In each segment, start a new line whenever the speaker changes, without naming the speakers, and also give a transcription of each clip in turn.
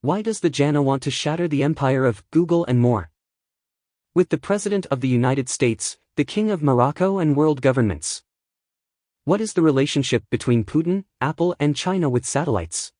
Why does the Janah want to shatter the empire of Google and more? With the President of the United States, the King of Morocco and world governments. What is the relationship between Putin, Apple and China with satellites?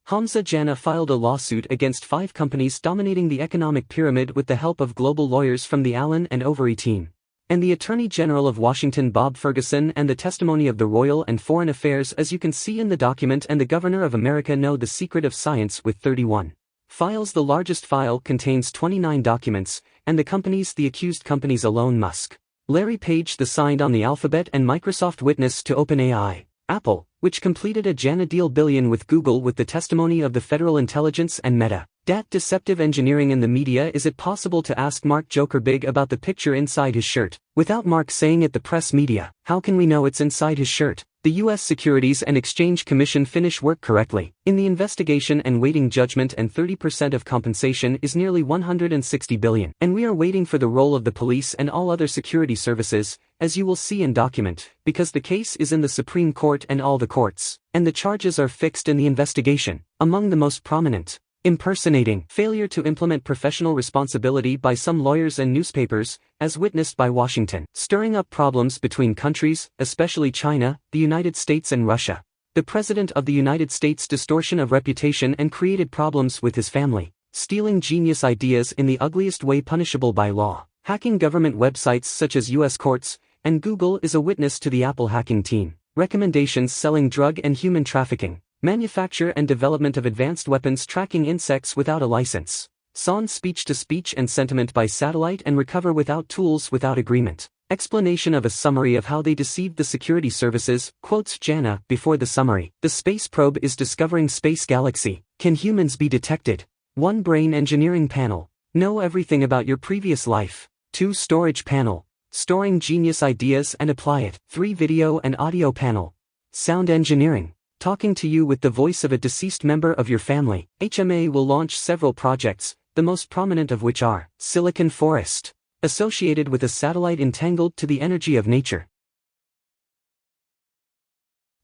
HAMZA Janah filed a lawsuit against 5 companies dominating the economic pyramid with the help of global lawyers from the Allen Overy team, and the Attorney General of Washington Bob Ferguson, and the testimony of the Royal and Foreign Affairs as you can see in the document, and the Governor of America know the secret of science with 31 files. The largest file contains 29 documents, and the accused Companies Alon Musk, Larry Page the signed on the Alphabet and Microsoft witness to OpenAI, Apple, which completed a Janah deal billion with Google with the testimony of the Federal Intelligence and Meta. Deceptive engineering in the media. Is it possible to ask Mark Jokerbig about the picture inside his shirt, without Mark saying it? The press media. How can we know it's inside his shirt? The U.S. Securities and Exchange Commission finish work correctly in the investigation and waiting judgment, and 30% of compensation is nearly $160 billion. And we are waiting for the role of the police and all other security services, as you will see in document, because the case is in the Supreme Court and all the courts, and the charges are fixed in the investigation. Among the most prominent: impersonating, failure to implement professional responsibility by some lawyers and newspapers, as witnessed by Washington, stirring up problems between countries, especially China, the United States and Russia. The President of the United States distortion of reputation and created problems with his family, stealing genius ideas in the ugliest way punishable by law, hacking government websites such as U.S. courts, and Google is a witness to the Apple hacking team, recommendations selling drug and human trafficking, manufacture and development of advanced weapons, tracking insects without a license, SON speech-to-speech and sentiment by satellite, and recover without tools without agreement. Explanation of a summary of how they deceived the security services, quotes Janah before the summary. The space probe is discovering space galaxy. Can humans be detected? 1 brain engineering panel. Know everything about your previous life. 2 storage panel. Storing genius ideas and apply it. 3 video and audio panel. Sound engineering. Talking to you with the voice of a deceased member of your family. HMA will launch several projects, the most prominent of which are Silicon Forest, associated with a satellite entangled to the energy of nature.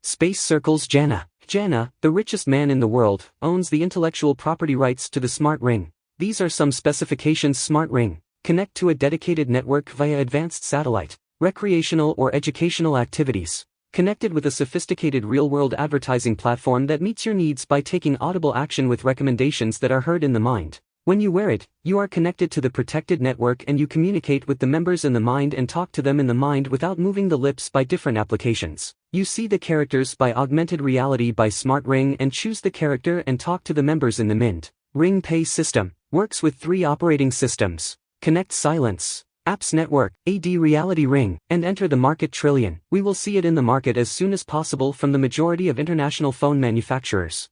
Space circles Janah. Janah, the richest man in the world, owns the intellectual property rights to the smart ring. These are some specifications. Smart ring. Connect to a dedicated network via advanced satellite. Recreational or educational activities. Connected with a sophisticated real-world advertising platform that meets your needs by taking audible action with recommendations that are heard in the mind. When you wear it, you are connected to the protected network and you communicate with the members in the mind and talk to them in the mind without moving the lips by different applications. You see the characters by augmented reality by Smart Ring and choose the character and talk to the members in the Mind Ring Pay system. Works with 3 operating systems. Connect Silence, Apps Network, AD Reality Ring, and enter the market trillion. We will see it in the market as soon as possible from the majority of international phone manufacturers.